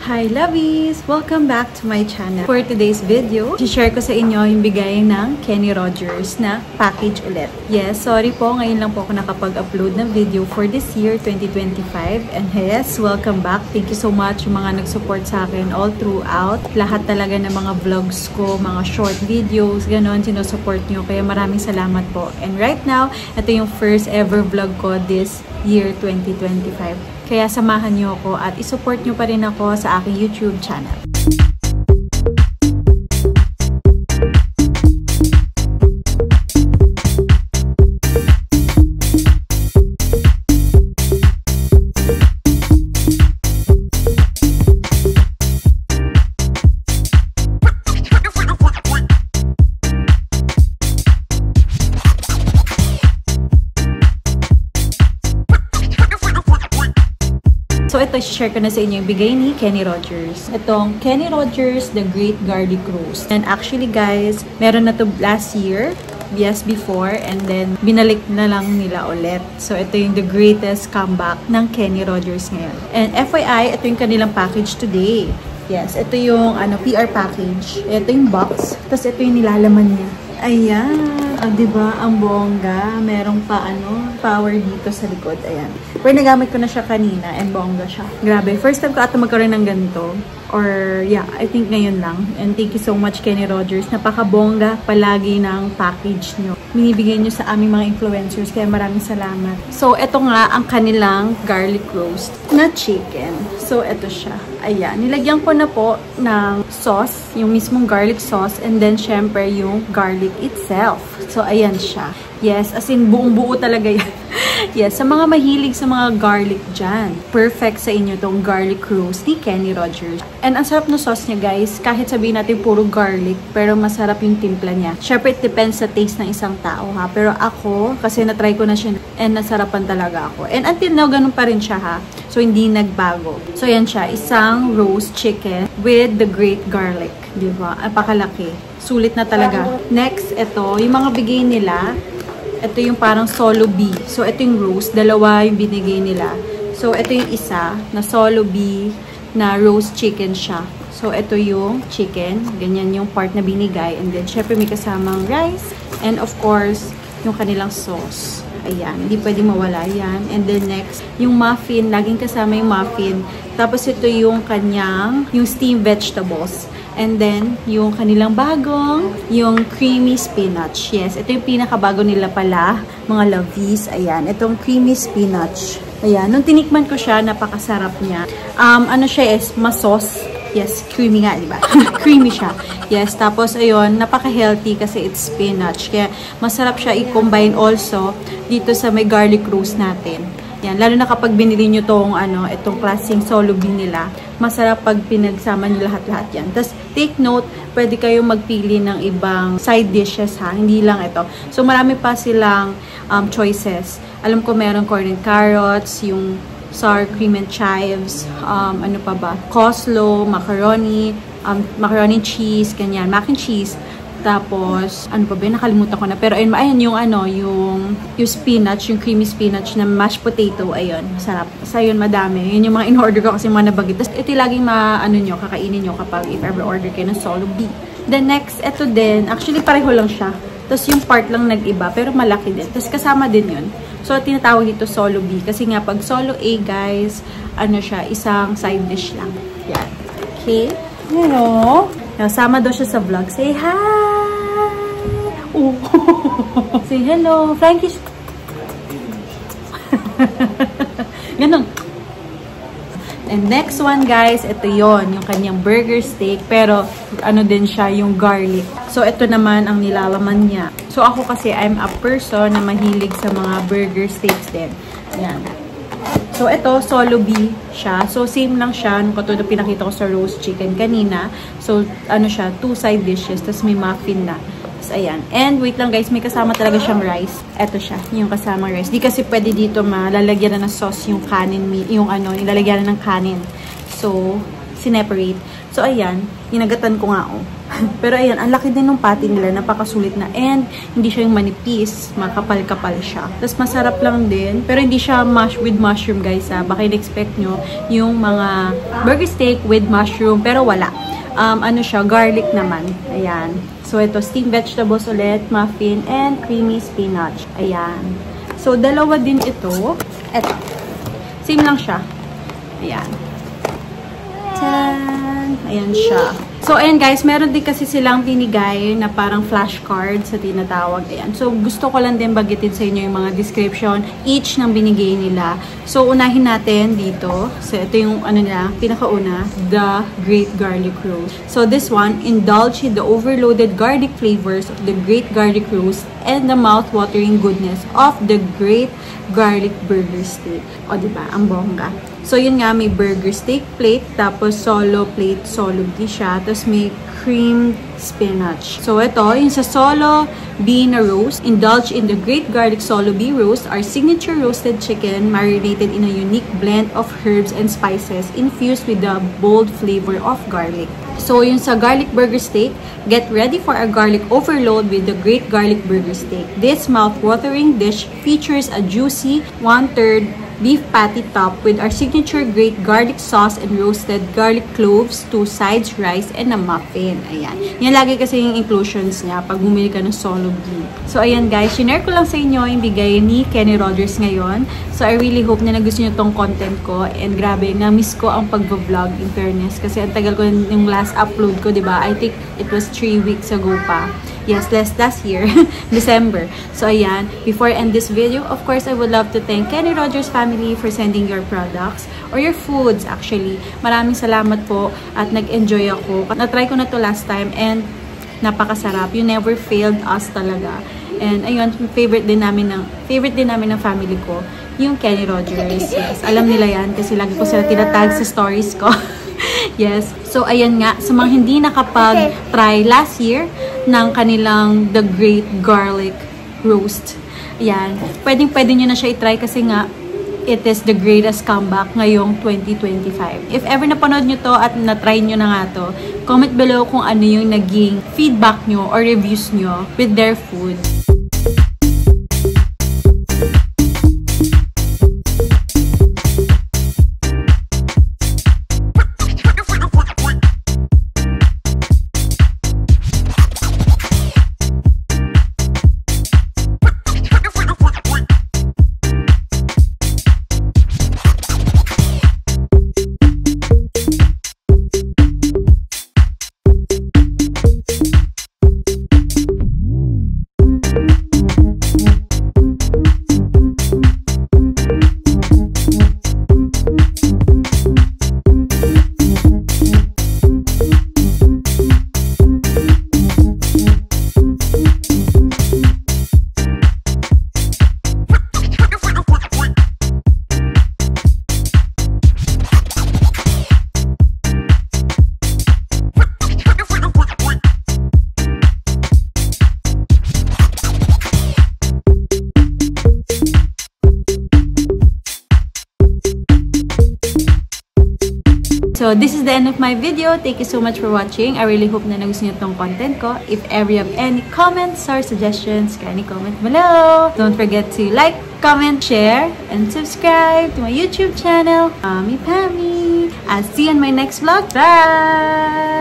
Hi lovies! Welcome back to my channel. For today's video, share ko sa inyo yung bigay ng Kenny Rogers na package ulit. Yes, sorry po, ngayon lang po ako nakapag-upload ng video for this year, 2025. And yes, welcome back. Thank you so much yung mga nag-support sa akin all throughout. Lahat talaga ng mga vlogs ko, mga short videos, ganon, sinusupport nyo. Kaya maraming salamat po. And right now, ito yung first ever vlog ko this year, 2025. Kaya samahan nyo ako at isupport nyo pa rin ako sa aking YouTube channel. So, ito, share ko na sa inyo yung bigay ni Kenny Rogers. Itong Kenny Rogers, The Great Garlic Roast. And actually, guys, meron na to last year. Yes, before. And then, binalik na lang nila ulit. So, ito yung the greatest comeback ng Kenny Rogers ngayon. And FYI, ito yung kanilang package today. Yes, ito yung PR package. Ito yung box. Tapos, ito yung nilalaman niya. Ayan. Diba? Ang bongga. Merong power dito sa likod. Ayan. Pero nagamit ko na siya kanina and bongga siya. Grabe. First time ko ata magkaroon ng ganito. Or, yeah, I think ngayon lang. And thank you so much, Kenny Rogers. Napaka-bongga palagi ng package nyo. Binibigay nyo sa aming mga influencers. Kaya maraming salamat. So, ito nga ang kanilang garlic roast na chicken. So, ito siya. Ayan. Nilagyan ko na po ng sauce. Yung mismong garlic sauce. And then, syempre, yung garlic itself. So, ayan siya. Yes, as in, buong-buo talaga yan. Yes, sa mga mahilig sa mga garlic dyan, perfect sa inyo tong garlic roast ni Kenny Rogers. And ang sarap ng sauce niya, guys. Kahit sabihin natin puro garlic, pero masarap yung timpla niya. Syempre, it depends sa taste ng isang tao, ha. Pero ako, kasi natry ko na siya and nasarapan talaga ako. And until now, ganun pa rin siya, ha. So, hindi nagbago. So, yan siya. Isang roast chicken with the great garlic. Diba? Apakalaki. Sulit na talaga. Next, ito, yung mga bigay nila. Ito yung parang solo beef. So, ito yung roast. Dalawa yung binigay nila. So, ito yung isa na solo beef na roast chicken siya. So, ito yung chicken. Ganyan yung part na binigay. And then, syempre may kasamang rice. And of course, yung kanilang sauce. Ayan. Hindi pwede mawala yan. And then next, yung muffin. Laging kasama yung muffin. Tapos, ito yung kanyang, yung steamed vegetables. And then, yung kanilang bagong, yung creamy spinach. Yes, ito yung pinakabago nila pala, mga lovies. Ayan, itong creamy spinach. Ayan, nung tinikman ko siya, napakasarap niya. Ano siya is, masos. Yes, creamy nga, di ba? Creamy siya. Yes, tapos ayun, napaka-healthy kasi it's spinach. Kaya masarap siya i-combine also dito sa may garlic roast natin. Yan, lalo na kapag binili nyo tong itong klaseng solo bean nila, masarap pag pinagsama nyo lahat-lahat yan. Tapos, take note, pwede kayong magpili ng ibang side dishes, ha? Hindi lang ito. So, marami pa silang choices. Alam ko meron corn and carrots, yung sour cream and chives, ano pa ba? Coleslaw, macaroni, macaroni cheese, ganyan, mac and cheese. Tapos, ano pa ba? Nakalimutan ko na. Pero, ayun yung yung spinach, yung creamy spinach na mashed potato. Ayun, masarap. So, ayun, madami. Yun yung mga in-order ko kasi mga nabagit. Tapos, ito laging kakainin nyo kapag if ever order kayo ng solo beef. Then, next, ito din. Actually, pareho lang siya. Tapos, yung part lang nag-iba. Pero, malaki din. Tapos, kasama din yun. So, tinatawag dito solo beef. Kasi nga, pag solo A, guys, siya, isang side dish lang. Yan. Okay? Hello? Sama daw siya sa vlog. Say hi! Oh. Say hello. Frankie. Ganon. And next one, guys, ito yon yung kanyang burger steak. Pero, din siya, yung garlic. So, ito naman ang nilalaman niya. So, ako kasi, I'm a person na mahilig sa mga burger steaks din. Yan. So, ito, solo beef siya. So, same lang siya. Nung katulad pinakita ko sa roast chicken kanina. So, siya, 2 side dishes. Tapos, may muffin na. Tapos, ayan. And, wait lang guys, may kasama talaga siyang rice. Ito siya, yung kasamang rice. Di kasi pwede dito malalagyan na ng sauce yung kanin, yung nilalagyan na ng kanin. So, sineparate. So, ayan. Hinagatan ko nga, Pero ayan, ang laki din ng patty nila, napakasulit na. And hindi siya yung manipis, makapal-kapal siya. Tapos masarap lang din, pero hindi siya with mushroom guys ha. Baka in-expect nyo yung mga burger steak with mushroom, pero wala. Ano siya, garlic naman. Ayan. So ito, steamed vegetables ulit, muffin, and creamy spinach. Ayan. So dalawa din ito. Ito. Same lang siya. Ayan. Tan! Ayan siya. So, ayan guys, meron din kasi silang binigay na parang flashcard sa tinatawag. Ayan. So, gusto ko lang din bagitin sa inyo yung mga description, each ng binigay nila. So, unahin natin dito. So, ito yung ano nila, pinakauna, the Great Garlic Roast. So, this one, indulge in the overloaded garlic flavors of the Great Garlic Roast and the mouth-watering goodness of the Great Garlic Burger Steak. O, diba? Ang bongga. So, yun nga, may burger steak plate, tapos solo plate, solo di siya, tapos may creamed spinach. So, ito, yung sa solo bean roast, indulge in the Great Garlic Solo Bee Roast, our signature roasted chicken marinated in a unique blend of herbs and spices infused with the bold flavor of garlic. So, yung sa garlic burger steak, get ready for a garlic overload with the Great Garlic Burger Steak. This mouth-watering dish features a juicy 1/3 beef patty top with our signature great garlic sauce and roasted garlic cloves, 2 sides, rice, and a muffin. Ayan. Yan lagi kasi yung inclusions niya pag bumili ka ng solo beef. So, ayan guys, share ko lang sa inyo yung bigay ni Kenny Rogers ngayon. So, I really hope na nagustuhan nyo tong content ko. And grabe, na-miss ko ang pag-vlog in fairness. Kasi ang tagal ko yung last upload ko, diba? I think it was 3 weeks ago pa. Yes, last year, December. So, ayan. Before I end this video, of course, I would love to thank Kenny Rogers family for sending your products or your foods, actually. Maraming salamat po at nag-enjoy ako. Na-try ko na to last time and napakasarap. You never failed us talaga. And, ayun, favorite din namin ng family ko, yung Kenny Rogers. Yes, alam nila yan kasi lagi ko sila tinatag sa stories ko. Yes. So, ayan nga. Sa mga hindi nakapag-try last year ng kanilang The Great Garlic Roast. Ayan. Pwede nyo na siya i-try kasi nga it is the greatest comeback ngayong 2025. If ever napanood nyo to at na-try nyo na nga to, comment below kung ano yung naging feedback nyo or reviews nyo with their food. So, this is the end of my video. Thank you so much for watching. I really hope na nagustuhan niyo tong content ko. If ever you have any comments or suggestions, kindly comment below. Don't forget to like, comment, share, and subscribe to my YouTube channel, Pami. I'll see you in my next vlog. Bye!